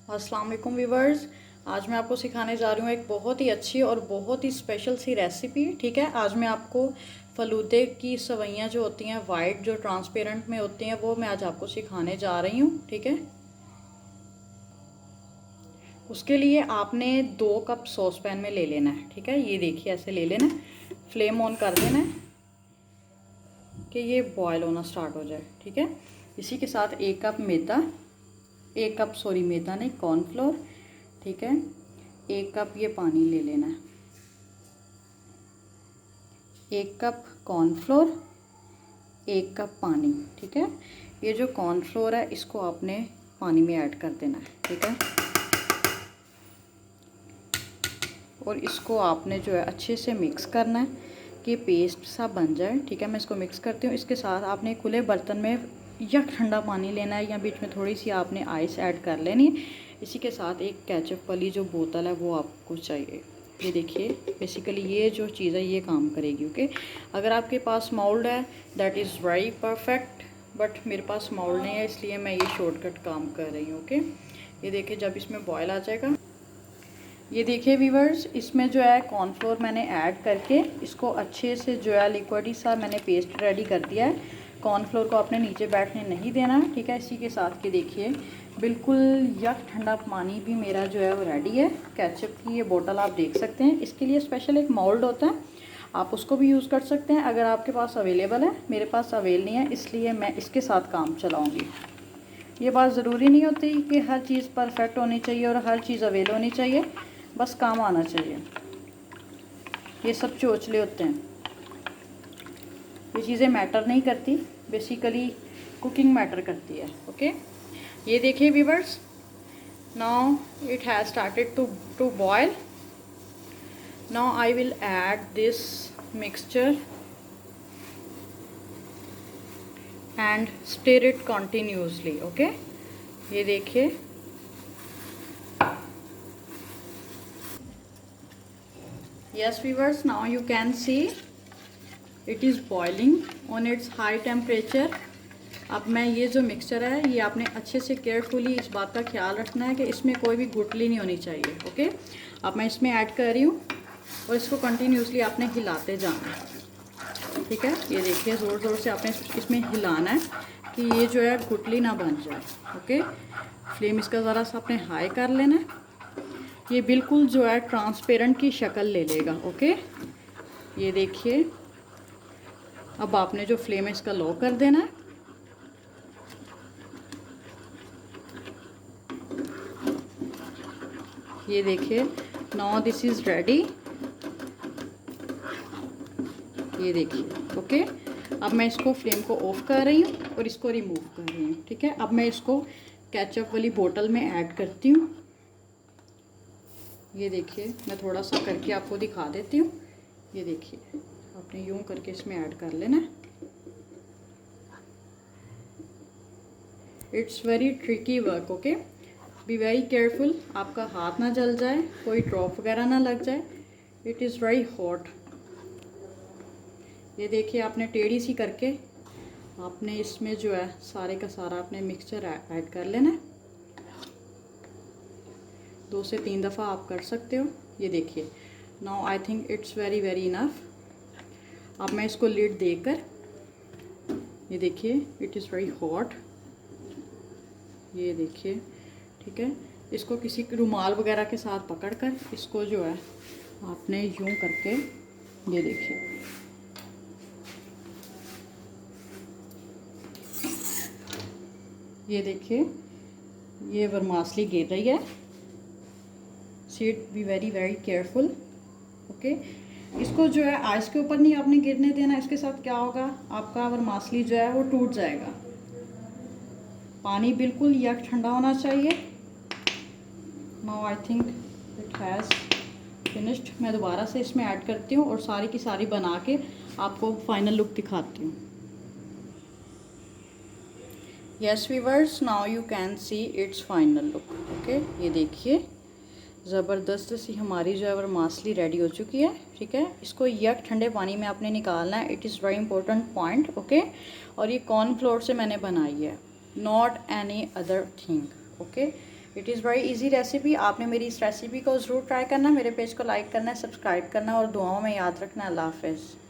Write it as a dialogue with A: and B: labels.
A: अस्सलाम वालेकुम व्यूवर्स। आज मैं आपको सिखाने जा रही हूँ एक बहुत ही अच्छी और बहुत ही स्पेशल सी रेसिपी। ठीक है, आज मैं आपको फलूदे की सवैयाँ जो होती हैं वाइट, जो ट्रांसपेरेंट में होती हैं, वो मैं आज आपको सिखाने जा रही हूँ। ठीक है, उसके लिए आपने 2 कप सॉस पैन में ले लेना है। ठीक है, ये देखिए ऐसे ले लेना है, फ्लेम ऑन कर देना है कि ये बॉयल होना स्टार्ट हो जाए। ठीक है, इसी के साथ 1 कप मैदा, 1 कप मैदा नहीं, कॉर्नफ्लोर। ठीक है, 1 कप ये पानी ले लेना है, 1 कप कॉर्नफ्लोर, 1 कप पानी। ठीक है, ये जो कॉर्नफ्लोर है इसको आपने पानी में ऐड कर देना है। ठीक है, और इसको आपने जो है अच्छे से मिक्स करना है कि पेस्ट सा बन जाए। ठीक है, मैं इसको मिक्स करती हूँ। इसके साथ आपने खुले बर्तन में या ठंडा पानी लेना है या बीच में थोड़ी सी आपने आइस ऐड कर लेनी है। इसी के साथ एक केचप वाली जो बोतल है वो आपको चाहिए। ये देखिए, बेसिकली ये जो चीज़ है ये काम करेगी। ओके, अगर आपके पास माउल्ड है that is very perfect, but मेरे पास माउल्ड नहीं है इसलिए मैं ये शॉर्टकट काम कर रही हूँ। ओके, ये देखिए जब इसमें बॉयल आ जाएगा, ये देखिए व्यूवर्स, इसमें जो है कॉर्नफ्लोर मैंने ऐड करके इसको अच्छे से जो है लिक्विड सा मैंने पेस्ट रेडी कर दिया है। कॉर्नफ्लोर को आपने नीचे बैठने नहीं देना। ठीक है, इसी के साथ के देखिए बिल्कुल यक ठंडा पानी भी मेरा जो है वो रेडी है। केचप की ये बोतल आप देख सकते हैं, इसके लिए स्पेशल एक मोल्ड होता है, आप उसको भी यूज़ कर सकते हैं अगर आपके पास अवेलेबल है। मेरे पास अवेल नहीं है इसलिए मैं इसके साथ काम चलाऊँगी। ये बात ज़रूरी नहीं होती कि हर चीज़ परफेक्ट होनी चाहिए और हर चीज़ अवेल होनी चाहिए, बस काम आना चाहिए। ये सब चोचले होते हैं, ये चीज़ें मैटर नहीं करती, बेसिकली कुकिंग मैटर करती है। ओके, ये देखिए viewers, now it has started to boil. Now I will add this mixture and stir it continuously. Okay, ये देखिए, yes viewers, now you can see it is boiling on its high temperature। अब मैं ये जो mixture है ये आपने अच्छे से केयरफुली इस बात का ख्याल रखना है कि इसमें कोई भी गुठली नहीं होनी चाहिए। ओके, अब मैं इसमें ऐड कर रही हूँ और इसको कंटिन्यूसली आपने हिलाते जाना है। ठीक है, ये देखिए ज़ोर ज़ोर से आपने इसमें हिलाना है कि ये जो है गुठली ना बन जाए। ओके, फ्लेम इसका ज़रा सा आपने हाई कर लेना है, ये बिल्कुल जो है ट्रांसपेरेंट की शक्ल ले लेगा। ओके, ये देखिए, अब आपने जो फ्लेम है इसका लो कर देना है। ये देखिए, नाउ दिस इज़ रेडी। ये देखिए, ओके, अब मैं इसको फ्लेम को ऑफ कर रही हूँ और इसको रिमूव कर रही हूँ। ठीक है, अब मैं इसको केचप वाली बोतल में ऐड करती हूँ। ये देखिए, मैं थोड़ा सा करके आपको दिखा देती हूँ। ये देखिए, आपने यूं करके इसमें ऐड कर लेना है। It's very tricky work. Okay, be very careful, आपका हाथ ना जल जाए, कोई ड्रॉप वगैरह ना लग जाए। It is very hot. ये देखिए, आपने टेढ़ी सी करके आपने इसमें जो है सारे का सारा आपने मिक्सचर ऐड कर लेना है। 2 से 3 दफ़ा आप कर सकते हो। ये देखिए, now I think it's very very enough. अब मैं इसको लिड देकर, ये देखिए इट इज़ वेरी हॉट। ये देखिए, ठीक है, इसको किसी रुमाल वगैरह के साथ पकड़कर इसको जो है आपने यूं करके, ये देखिए, ये देखिए, ये वरमासली गिर रही है। Seat be very very careful. Okay, इसको जो है आइस के ऊपर नहीं आपने गिरने देना। इसके साथ क्या होगा, आपका वरमासली जो है वो टूट जाएगा। पानी बिल्कुल यक ठंडा होना चाहिए। Now I think it has finished. मैं दोबारा से इसमें ऐड करती हूँ और सारी की सारी बना के आपको फाइनल लुक दिखाती हूँ। Yes viewers, now you can see it's final look. Okay, ये देखिए, ज़बरदस्त सी हमारी जो है वरमासली रेडी हो चुकी है। ठीक है, इसको यक ठंडे पानी में आपने निकालना है। It is very important point. Okay, और ये कॉर्नफ्लोर से मैंने बनाई है, not any other thing. Okay, it is very easy recipe. आपने मेरी इस रेसिपी को ज़रूर ट्राई करना है। मेरे पेज को लाइक करना है, सब्सक्राइब करना और दुआओं में याद रखना। अल्लाह हाफ़िज़।